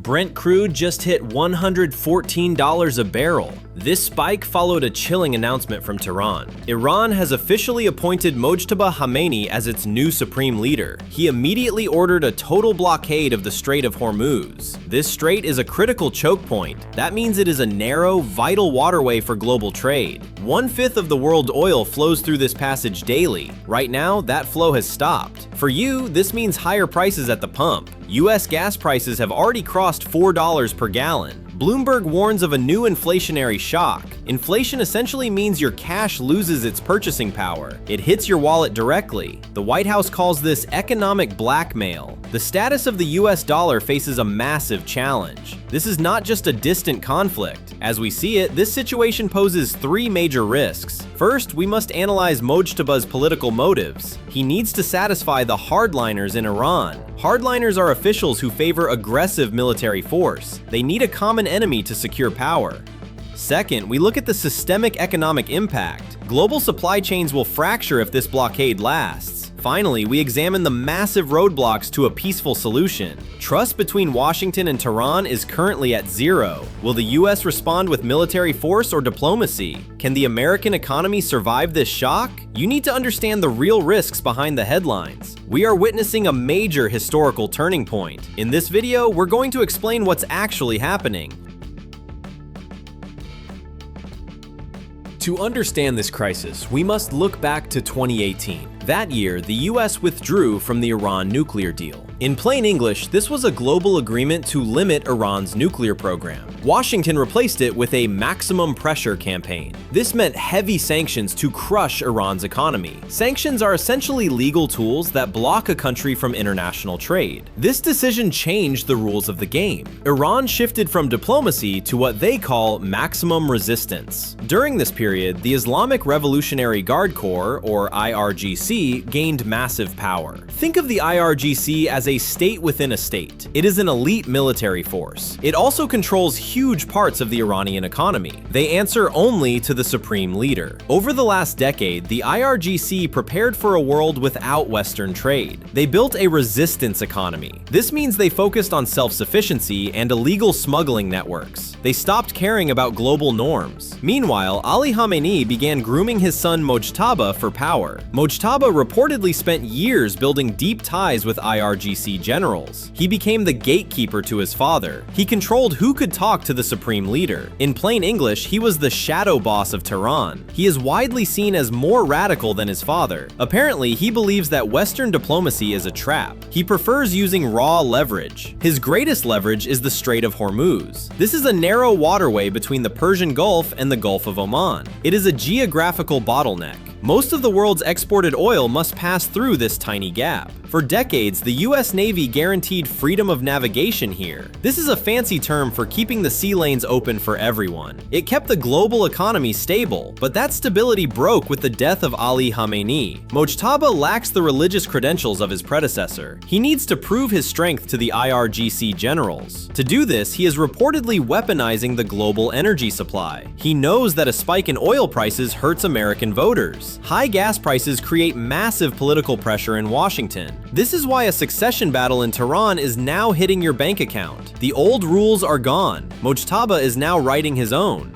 Brent crude just hit $114 a barrel. This spike followed a chilling announcement from Tehran. Iran has officially appointed Mojtaba Khamenei as its new supreme leader. He immediately ordered a total blockade of the Strait of Hormuz. This strait is a critical choke point. That means it is a narrow, vital waterway for global trade. 1/5 of the world's oil flows through this passage daily. Right now, that flow has stopped. For you, this means higher prices at the pump. US gas prices have already crossed $4 per gallon. Bloomberg warns of a new inflationary shock. Inflation essentially means your cash loses its purchasing power. It hits your wallet directly. The White House calls this economic blackmail. The status of the US dollar faces a massive challenge. This is not just a distant conflict. As we see it, this situation poses three major risks. First, we must analyze Mojtaba's political motives. He needs to satisfy the hardliners in Iran. Hardliners are officials who favor aggressive military force. They need a common enemy to secure power. Second, we look at the systemic economic impact. Global supply chains will fracture if this blockade lasts. Finally, we examine the massive roadblocks to a peaceful solution. Trust between Washington and Tehran is currently at zero. Will the US respond with military force or diplomacy? Can the American economy survive this shock? You need to understand the real risks behind the headlines. We are witnessing a major historical turning point. In this video, we're going to explain what's actually happening. To understand this crisis, we must look back to 2018. That year, the US withdrew from the Iran nuclear deal. In plain English, this was a global agreement to limit Iran's nuclear program. Washington replaced it with a maximum pressure campaign. This meant heavy sanctions to crush Iran's economy. Sanctions are essentially legal tools that block a country from international trade. This decision changed the rules of the game. Iran shifted from diplomacy to what they call maximum resistance. During this period, the Islamic Revolutionary Guard Corps, or IRGC, gained massive power. Think of the IRGC as a state within a state. It is an elite military force. It also controls huge parts of the Iranian economy. They answer only to the supreme leader. Over the last decade, the IRGC prepared for a world without Western trade. They built a resistance economy. This means they focused on self-sufficiency and illegal smuggling networks. They stopped caring about global norms. Meanwhile, Ali Khamenei began grooming his son Mojtaba for power. Mojtaba reportedly spent years building deep ties with IRGC generals. He became the gatekeeper to his father. He controlled who could talk to the supreme leader. In plain English, he was the shadow boss of Tehran. He is widely seen as more radical than his father. Apparently, he believes that Western diplomacy is a trap. He prefers using raw leverage. His greatest leverage is the Strait of Hormuz. This is a narrow waterway between the Persian Gulf and the Gulf of Oman. It is a geographical bottleneck. Most of the world's exported oil must pass through this tiny gap. For decades, the US Navy guaranteed freedom of navigation here. This is a fancy term for keeping the sea lanes open for everyone. It kept the global economy stable, but that stability broke with the death of Ali Khamenei. Mojtaba lacks the religious credentials of his predecessor. He needs to prove his strength to the IRGC generals. To do this, he is reportedly weaponizing the global energy supply. He knows that a spike in oil prices hurts American voters. High gas prices create massive political pressure in Washington. This is why a succession battle in Tehran is now hitting your bank account. The old rules are gone. Mojtaba is now writing his own.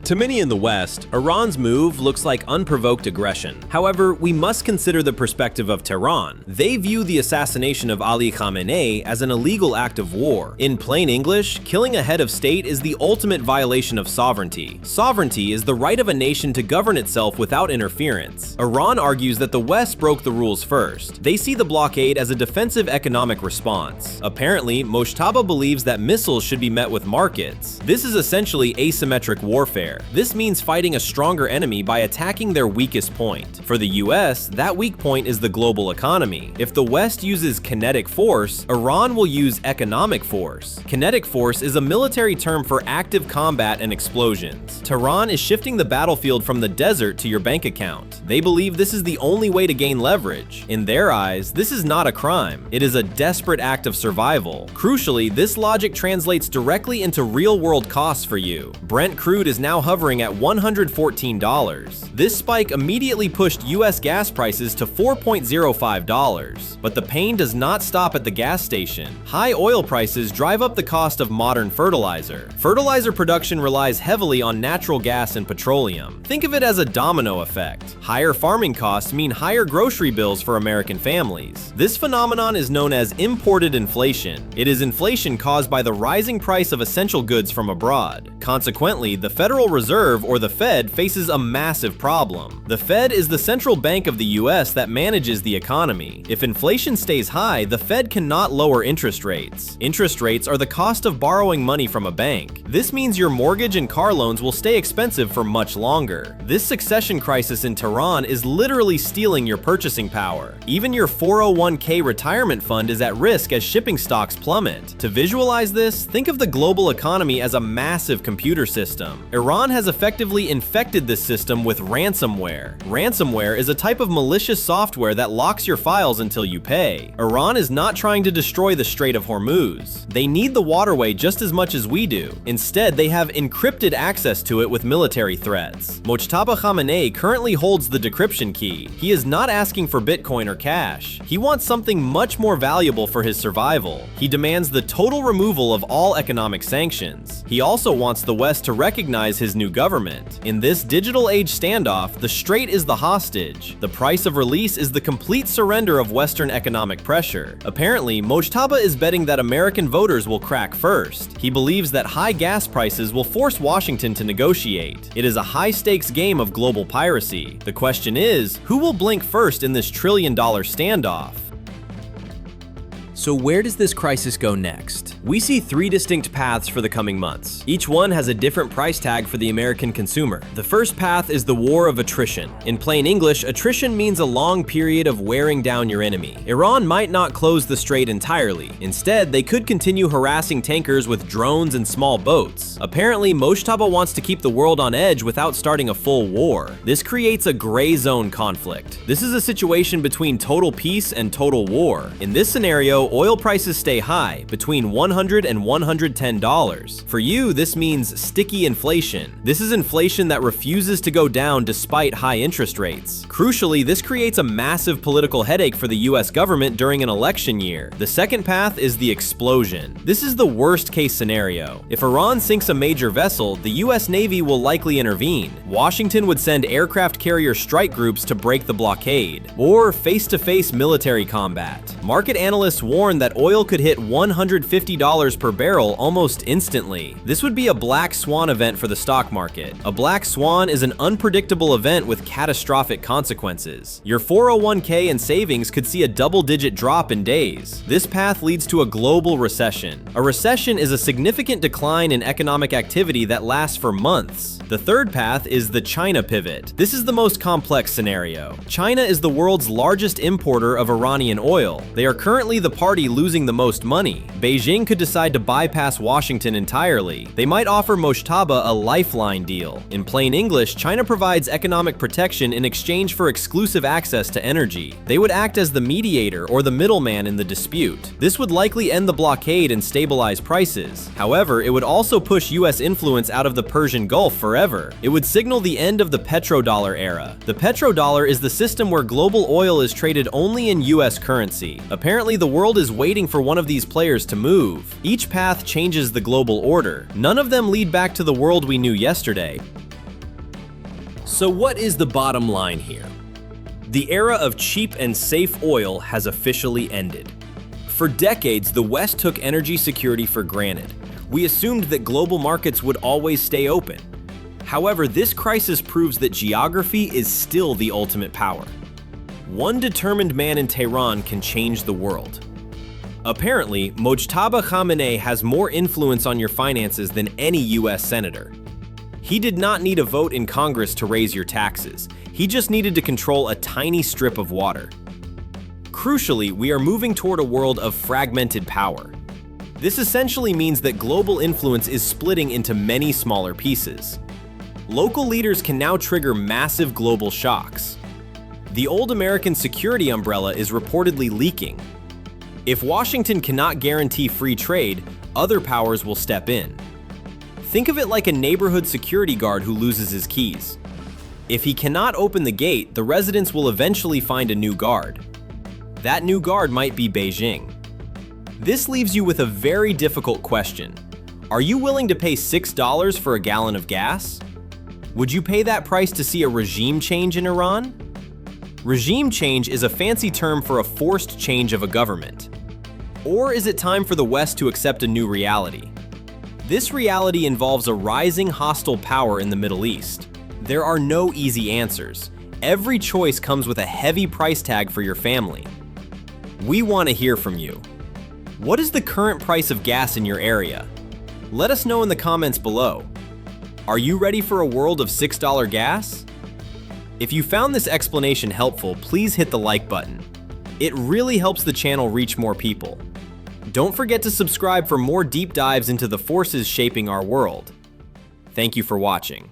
To many in the West, Iran's move looks like unprovoked aggression. However, we must consider the perspective of Tehran. They view the assassination of Ali Khamenei as an illegal act of war. In plain English, killing a head of state is the ultimate violation of sovereignty. Sovereignty is the right of a nation to govern itself without interference. Iran argues that the West broke the rules first. They see the blockade as a defensive economic response. Apparently, Mojtaba believes that missiles should be met with markets. This is essentially asymmetric warfare. This means fighting a stronger enemy by attacking their weakest point. For the US, that weak point is the global economy. If the West uses kinetic force, Iran will use economic force. Kinetic force is a military term for active combat and explosions. Tehran is shifting the battlefield from the desert to your bank account. They believe this is the only way to gain leverage. In their eyes, this is not a crime. It is a desperate act of survival. Crucially, this logic translates directly into real-world costs for you. Brent crude is now hovering at $114. This spike immediately pushed US gas prices to $4.05. But the pain does not stop at the gas station. High oil prices drive up the cost of modern fertilizer. Fertilizer production relies heavily on natural gas and petroleum. Think of it as a domino effect. Higher farming costs mean higher grocery bills for American families. This phenomenon is known as imported inflation. It is inflation caused by the rising price of essential goods from abroad. Consequently, the Federal Reserve, or the Fed, faces a massive problem. The Fed is the central bank of the US that manages the economy. If inflation stays high, the Fed cannot lower interest rates. Interest rates are the cost of borrowing money from a bank. This means your mortgage and car loans will stay expensive for much longer. This succession crisis in Tehran is literally stealing your purchasing power. Even your 401k retirement fund is at risk as shipping stocks plummet. To visualize this, think of the global economy as a massive computer system. Iran has effectively infected this system with ransomware. Ransomware is a type of malicious software that locks your files until you pay. Iran is not trying to destroy the Strait of Hormuz. They need the waterway just as much as we do. Instead, they have encrypted access to it with military threats. Mojtaba Khamenei currently holds the decryption key. He is not asking for Bitcoin or cash. He wants something much more valuable for his survival. He demands the total removal of all economic sanctions. He also wants the West to recognize his new government. In this digital age standoff, the Strait is the hostage. The price of release is the complete surrender of Western economic pressure. Apparently, Mojtaba is betting that American voters will crack first. He believes that high gas prices will force Washington to negotiate. It is a high-stakes game of global piracy. The question is, who will blink first in this trillion-dollar standoff? So where does this crisis go next? We see three distinct paths for the coming months. Each one has a different price tag for the American consumer. The first path is the war of attrition. In plain English, attrition means a long period of wearing down your enemy. Iran might not close the strait entirely. Instead, they could continue harassing tankers with drones and small boats. Apparently, Mojtaba wants to keep the world on edge without starting a full war. This creates a gray zone conflict. This is a situation between total peace and total war. In this scenario, oil prices stay high, between $100 and $110. For you, this means sticky inflation. This is inflation that refuses to go down despite high interest rates. Crucially, this creates a massive political headache for the US government during an election year. The second path is the explosion. This is the worst case scenario. If Iran sinks a major vessel, the US Navy will likely intervene. Washington would send aircraft carrier strike groups to break the blockade, or face-to-face military combat. Market analysts warn that oil could hit $150 per barrel almost instantly. This would be a black swan event for the stock market. A black swan is an unpredictable event with catastrophic consequences. Your 401k and savings could see a double-digit drop in days. This path leads to a global recession. A recession is a significant decline in economic activity that lasts for months. The third path is the China pivot. This is the most complex scenario. China is the world's largest importer of Iranian oil. They are currently the party losing the most money. Beijing could decide to bypass Washington entirely. They might offer Mojtaba a lifeline deal. In plain English, China provides economic protection in exchange for exclusive access to energy. They would act as the mediator or the middleman in the dispute. This would likely end the blockade and stabilize prices. However, it would also push US influence out of the Persian Gulf forever. It would signal the end of the petrodollar era. The petrodollar is the system where global oil is traded only in US currency. Apparently, the world is waiting for one of these players to move. Each path changes the global order. None of them lead back to the world we knew yesterday. So what is the bottom line here? The era of cheap and safe oil has officially ended. For decades, the West took energy security for granted. We assumed that global markets would always stay open. However, this crisis proves that geography is still the ultimate power. One determined man in Tehran can change the world. Apparently, Mojtaba Khamenei has more influence on your finances than any US senator. He did not need a vote in Congress to raise your taxes. He just needed to control a tiny strip of water. Crucially, we are moving toward a world of fragmented power. This essentially means that global influence is splitting into many smaller pieces. Local leaders can now trigger massive global shocks. The old American security umbrella is reportedly leaking. If Washington cannot guarantee free trade, other powers will step in. Think of it like a neighborhood security guard who loses his keys. If he cannot open the gate, the residents will eventually find a new guard. That new guard might be Beijing. This leaves you with a very difficult question. Are you willing to pay $6 for a gallon of gas? Would you pay that price to see a regime change in Iran? Regime change is a fancy term for a forced change of a government. Or is it time for the West to accept a new reality? This reality involves a rising hostile power in the Middle East. There are no easy answers. Every choice comes with a heavy price tag for your family. We want to hear from you. What is the current price of gas in your area? Let us know in the comments below. Are you ready for a world of $6 gas? If you found this explanation helpful, please hit the like button. It really helps the channel reach more people. Don't forget to subscribe for more deep dives into the forces shaping our world. Thank you for watching.